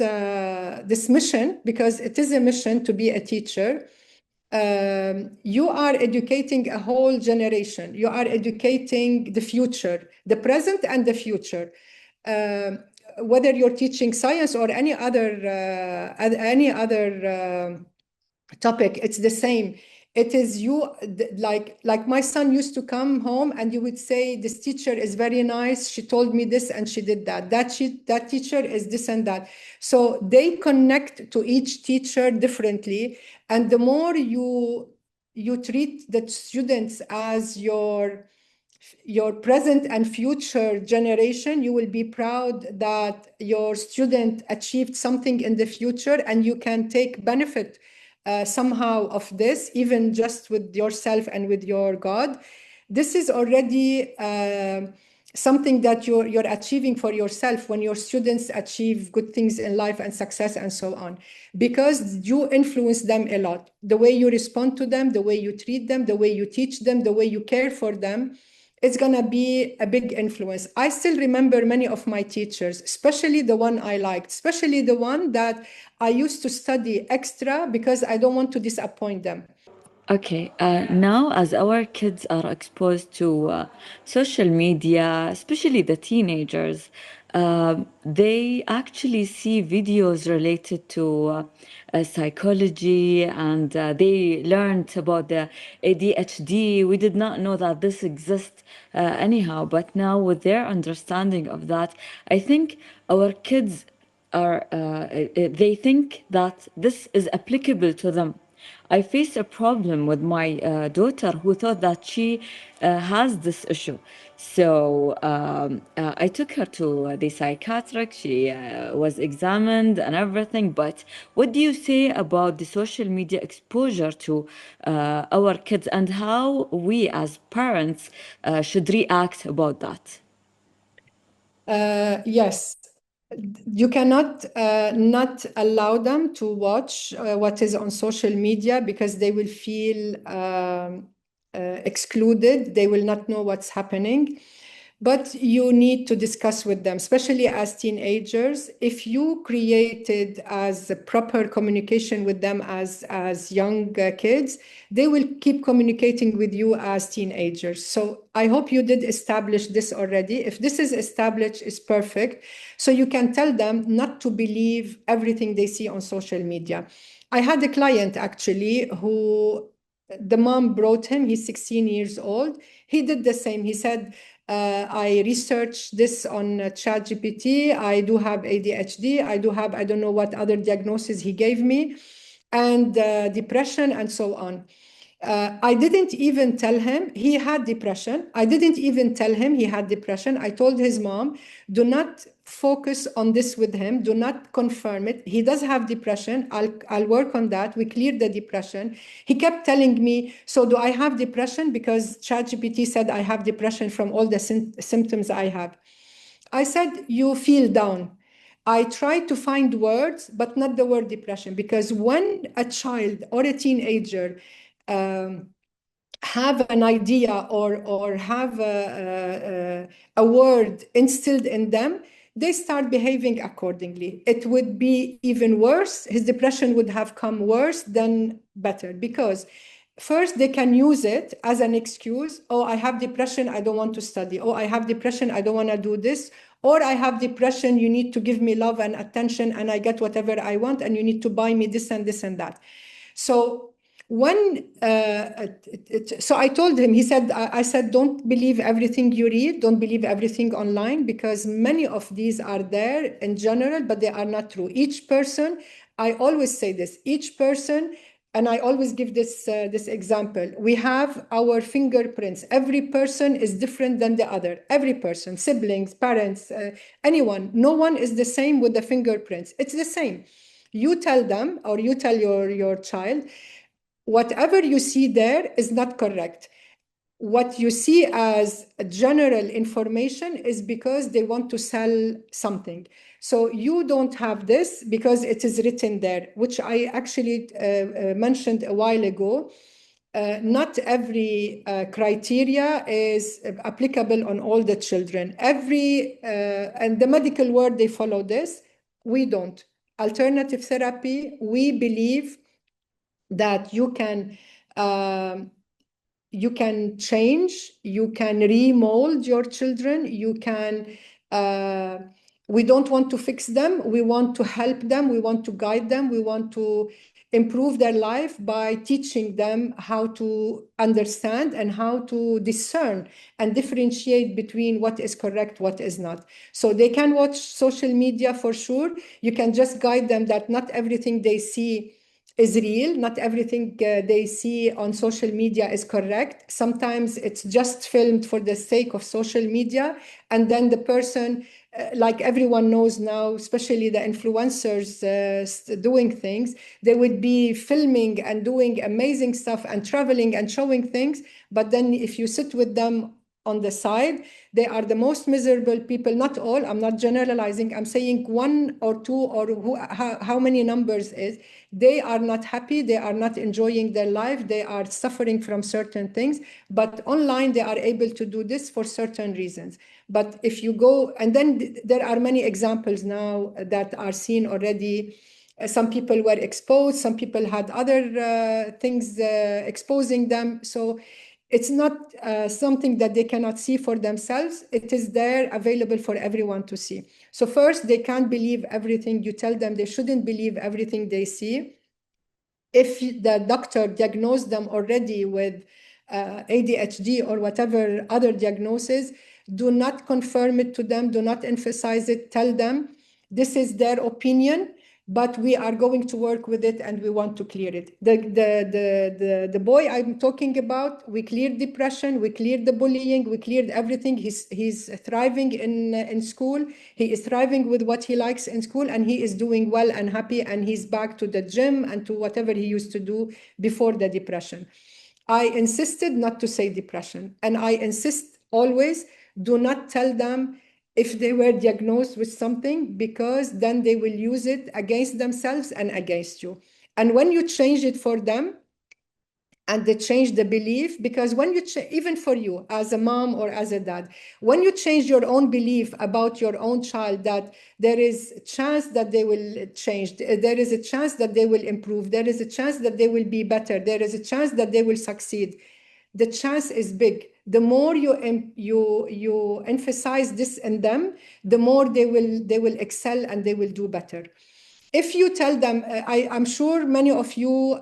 mission, because it is a mission to be a teacher, you are educating a whole generation. You are educating the future, the present and the future. Whether you're teaching science or any other topic, it's the same. It is like my son used to come home and you would say, this teacher is very nice. She told me this and she did that. That teacher is this and that. So they connect to each teacher differently. And the more you treat the students as your present and future generation, you will be proud that your student achieved something in the future, and you can take benefit somehow of this, even just with yourself and with your God. This is already something that you're achieving for yourself when your students achieve good things in life and success and so on, because you influence them a lot. The way you respond to them, the way you treat them, the way you teach them, the way you care for them it's going to be a big influence. I still remember many of my teachers, especially the one I liked, especially the one that I used to study extra because I don't want to disappoint them. Okay, now as our kids are exposed to social media, especially the teenagers, they actually see videos related to psychology, and they learned about the ADHD. We did not know that this exists anyhow, but now with their understanding of that, I think our kids are, they think that this is applicable to them. I faced a problem with my daughter who thought that she has this issue. So I took her to the psychiatrist. She was examined and everything. But what do you say about the social media exposure to our kids, and how we as parents should react about that? Yes. You cannot not allow them to watch what is on social media because they will feel excluded. They will not know what's happening. But you need to discuss with them, especially as teenagers. If you created as a proper communication with them as young kids, they will keep communicating with you as teenagers. So I hope you did establish this already. If this is established, it's perfect. So you can tell them not to believe everything they see on social media. I had a client actually who the mom brought him, he's 16 years old. He did the same. He said, I researched this on ChatGPT. I do have ADHD. I don't know what other diagnosis he gave me, and depression and so on. I didn't even tell him he had depression. I didn't even tell him he had depression. I told his mom, do not focus on this with him. Do not confirm it. He does have depression. I'll work on that. We cleared the depression. He kept telling me, so do I have depression? Because ChatGPT said I have depression from all the symptoms I have. I said, you feel down. I tried to find words, but not the word depression, because when a child or a teenager have an idea or have a word instilled in them, they start behaving accordingly. It would be even worse. His depression would have come worse than better, because first they can use it as an excuse. Oh, I have depression, I don't want to study. Oh, I have depression, I don't want to do this. Or I have depression, you need to give me love and attention and I get whatever I want and you need to buy me this and this and that. So so I told him, I said, don't believe everything you read, don't believe everything online, because many of these are there in general, but they are not true. Each person, I always say this, each person, and I always give this example. We have our fingerprints. Every person is different than the other. Every person, siblings, parents, anyone, no one is the same with the fingerprints. It's the same. You tell them, or you tell your child, whatever you see there is not correct. What you see as general information is because they want to sell something. So you don't have this because it is written there, which I actually mentioned a while ago. Not every criteria is applicable on all the children. And the medical world, they follow this. We don't. Alternative therapy, we believe that you can change, you can remold your children, you can, we don't want to fix them, we want to help them, we want to guide them, we want to improve their life by teaching them how to understand and how to discern and differentiate between what is correct, what is not. So they can watch social media for sure. You can just guide them that not everything they see is real. Not everything they see on social media is correct. Sometimes it's just filmed for the sake of social media. And then the person, like everyone knows now, especially the influencers doing things, they would be filming and doing amazing stuff and traveling and showing things. But then if you sit with them on the side, they are the most miserable people. Not all, I'm not generalizing, I'm saying 1 or 2 or how many numbers is. They are not happy, they are not enjoying their life, they are suffering from certain things, but online they are able to do this for certain reasons. But if you go, and then there are many examples now that are seen already. Some people were exposed, some people had other things exposing them. So it's not something that they cannot see for themselves. It is there, available for everyone to see. So first, they can't believe everything you tell them. They shouldn't believe everything they see. If the doctor diagnosed them already with ADHD or whatever other diagnosis, do not confirm it to them, do not emphasize it, tell them this is their opinion, but we are going to work with it and we want to clear it. The boy I'm talking about, we cleared depression, we cleared the bullying, we cleared everything. He's thriving in school. He is thriving with what he likes in school, and he is doing well and happy, and he's back to the gym and to whatever he used to do before the depression. I insisted not to say depression, and I insist always, do not tell them if they were diagnosed with something, because then they will use it against themselves and against you. And when you change it for them, and they change the belief, because when you even for you as a mom or as a dad, when you change your own belief about your own child, that there is a chance that they will change, there is a chance that they will improve, there is a chance that they will be better, there is a chance that they will succeed, the chance is big. The more you emphasize this in them, the more they will excel and they will do better. If you tell them, I'm sure many of you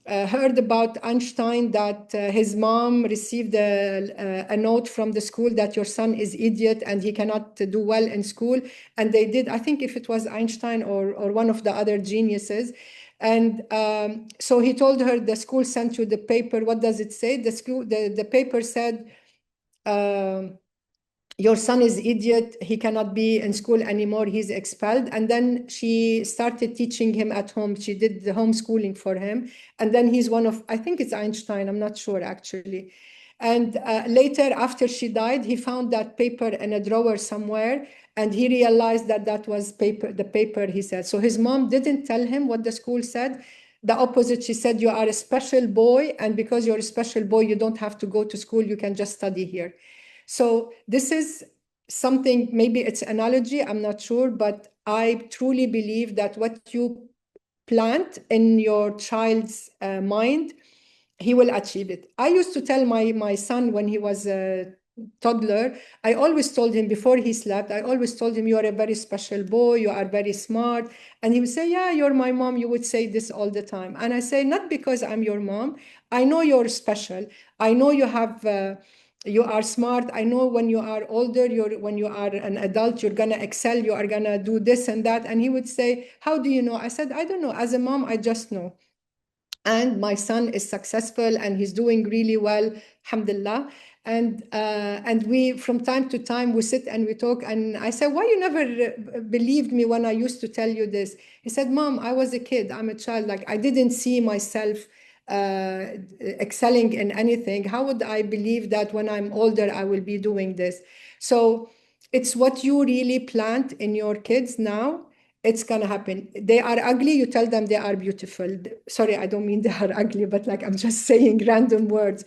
heard about Einstein, that his mom received a note from the school that your son is idiot and he cannot do well in school. And they did, I think if it was Einstein or one of the other geniuses. And so he told her, the school sent you the paper. What does it say? The paper said, your son is idiot, he cannot be in school anymore, he's expelled. And then she started teaching him at home. She did the homeschooling for him. And then he's one of, I think it's Einstein, I'm not sure actually. And later, after she died, he found that paper in a drawer somewhere, and he realized that that was the paper he said. So his mom didn't tell him what the school said. The opposite, she said, you are a special boy, and because you're a special boy, you don't have to go to school, you can just study here. So this is something, maybe it's analogy, I'm not sure, but I truly believe that what you plant in your child's mind, he will achieve it. I used to tell my son when he was a toddler, I always told him before he slept, I always told him, you are a very special boy, you are very smart. And he would say, yeah, you're my mom, you would say this all the time. And I say, not because I'm your mom, I know you're special, I know you have you are smart, I know when you are older, when you are an adult, you're gonna excel, you are gonna do this and that. And he would say, how do you know? I said, I don't know, as a mom, I just know. And my son is successful and he's doing really well, alhamdulillah. And we, from time to time, we sit and we talk. And I said, why you never believed me when I used to tell you this? He said, Mom, I was a kid, I'm a child. Like, I didn't see myself excelling in anything. How would I believe that when I'm older, I will be doing this? So it's what you really plant in your kids now. It's gonna happen. They are ugly, you tell them they are beautiful. Sorry, I don't mean they are ugly, but like I'm just saying random words.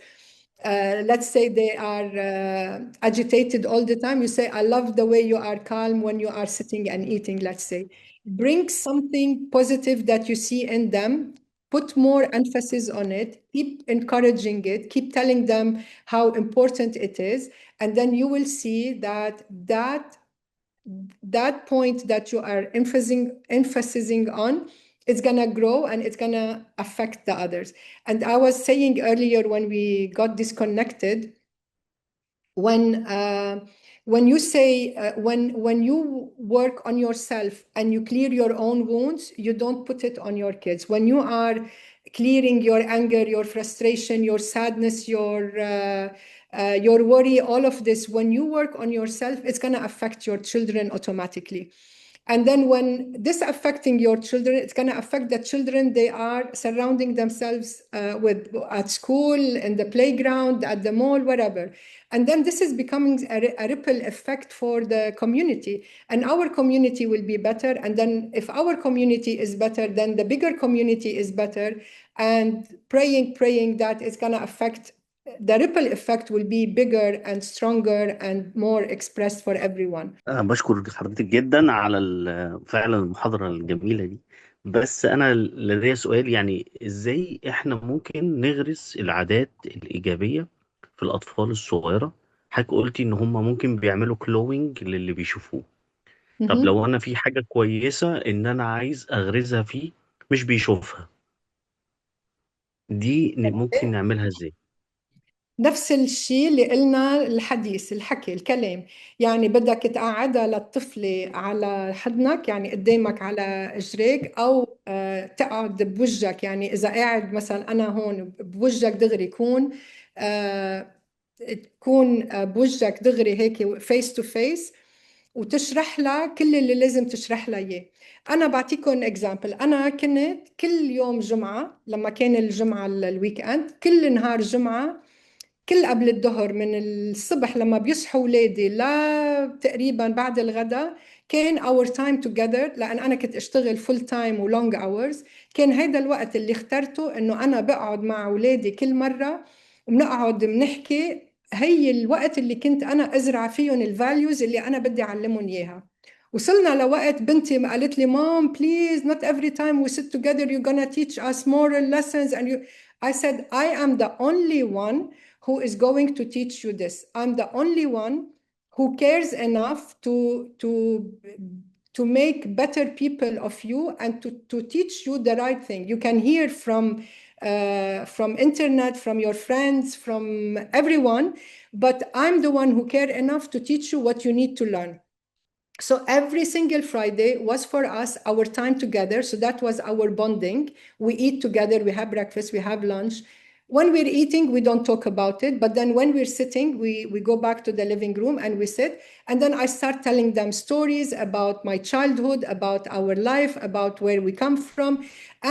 Let's say they are agitated all the time. You say, I love the way you are calm when you are sitting and eating, let's say. Bring something positive that you see in them, put more emphasis on it, keep encouraging it, keep telling them how important it is. And then you will see that point that you are emphasizing on, it's gonna grow and it's gonna affect the others. And I was saying earlier when we got disconnected, when you say when you work on yourself and you clear your own wounds, you don't put it on your kids. When you are clearing your anger, your frustration, your sadness, your worry, all of this, when you work on yourself, it's going to affect your children automatically. And then when this affecting your children, it's going to affect the children they are surrounding themselves with at school, in the playground, at the mall, wherever. And then this is becoming a ripple effect for the community. And our community will be better. And then if our community is better, then the bigger community is better. And praying that it's going to affect, the ripple effect will be bigger and stronger and more expressed for everyone. بشكر حضرتك جدا على فعلا المحاضرة الجميلة دي. بس أنا لدي سؤال، يعني إزاي إحنا ممكن نغرس العادات الإيجابية في الأطفال الصغيرة؟ حضرتك قلتي إن هم ممكن بيعملوا كلوينج للي بيشوفوه. طب Mhm. لو أنا في حاجة كويسة إن أنا عايز أغرزها فيه مش بيشوفها، دي ممكن نعملها إزاي؟ نفس الشيء اللي قلنا، الحديث، الحكي، الكلام. يعني بدك تقعدها للطفلة على حضنك، يعني قدامك على اجريك، او تقعد بوجهك. يعني اذا قاعد مثلا انا هون بوجهك دغري، تكون بوجهك دغري هيك فيس تو فيس، وتشرح لها كل اللي لازم تشرح لها اياه. انا بعطيكم اكزامبل. انا كنت كل يوم جمعة، لما كان الجمعة الويك اند، كل نهار جمعة، كل قبل الظهر، من الصبح لما بيصحوا اولادي لا تقريبا بعد الغداء، كان our time together. لان انا كنت اشتغل فول تايم ولونج اورز، كان هيدا الوقت اللي اخترته انه انا بقعد مع اولادي كل مره، وبنقعد بنحكي. هي الوقت اللي كنت انا ازرع فيهم الفاليوز اللي انا بدي اعلمهم اياها. وصلنا لوقت بنتي قالت لي مام please not every time we sit together you're gonna teach us moral lessons and you. I said I am the only one who is going to teach you this. I'm the only one who cares enough to make better people of you and to teach you the right thing. You can hear from internet, from your friends, from everyone, but I'm the one who care enough to teach you what you need to learn. So every single Friday was for us our time together. So that was our bonding. We eat together, we have breakfast, we have lunch. When we're eating, we don't talk about it. But then when we're sitting, we go back to the living room and we sit. And then I start telling them stories about my childhood, about our life, about where we come from,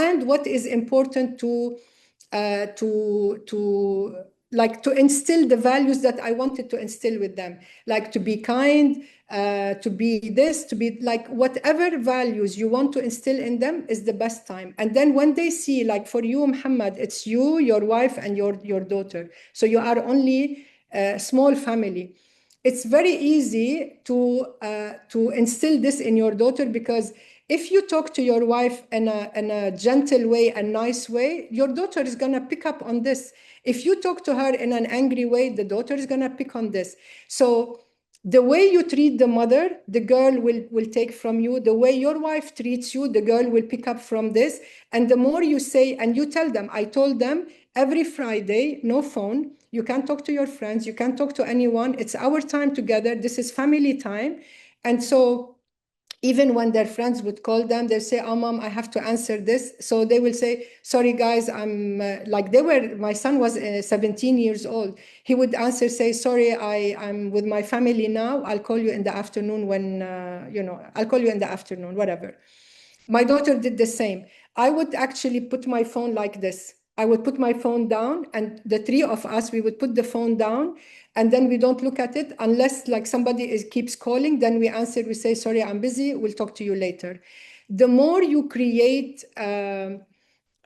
and what is important to instill the values that I wanted to instill with them, like to be kind, to be this, to be like whatever values you want to instill in them is the best time. And then when they see, like for you, Muhammad, it's you, your wife, and your daughter. So you are only a small family. It's very easy to instill this in your daughter, because if you talk to your wife in a gentle way and nice way, your daughter is going to pick up on this. If you talk to her in an angry way, the daughter is going to pick on this. So the way you treat the mother, the girl will take from you. The way your wife treats you, the girl will pick up from this. And the more you say, and you tell them, I told them every Friday, no phone. You can't talk to your friends. You can't talk to anyone. It's our time together. This is family time. And so even when their friends would call them, they say, oh, mom, I have to answer this. So they will say, sorry, guys, I'm my son was 17 years old. He would answer, say, sorry, I'm with my family now. I'll call you in the afternoon when, I'll call you in the afternoon, whatever. My daughter did the same. I would actually put my phone like this. I would put my phone down, and the three of us, we would put the phone down, and then we don't look at it unless like somebody keeps calling. Then we answer, we say, sorry, I'm busy, we'll talk to you later. The more you create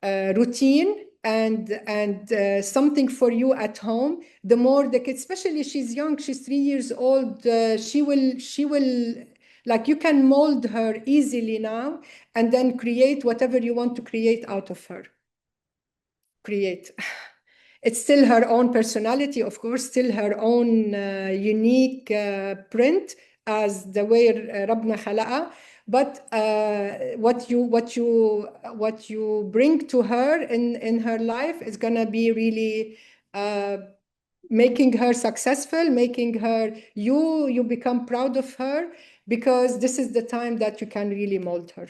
routine and something for you at home, the more the kid, especially she's young, she's 3 years old, she will like you can mold her easily now, and then create whatever you want to create out of her. Create. It's still her own personality, of course, still her own unique print as the way ربنا خلقها. But what you bring to her in her life is gonna be really making her successful, making her you become proud of her, because this is the time that you can really mold her.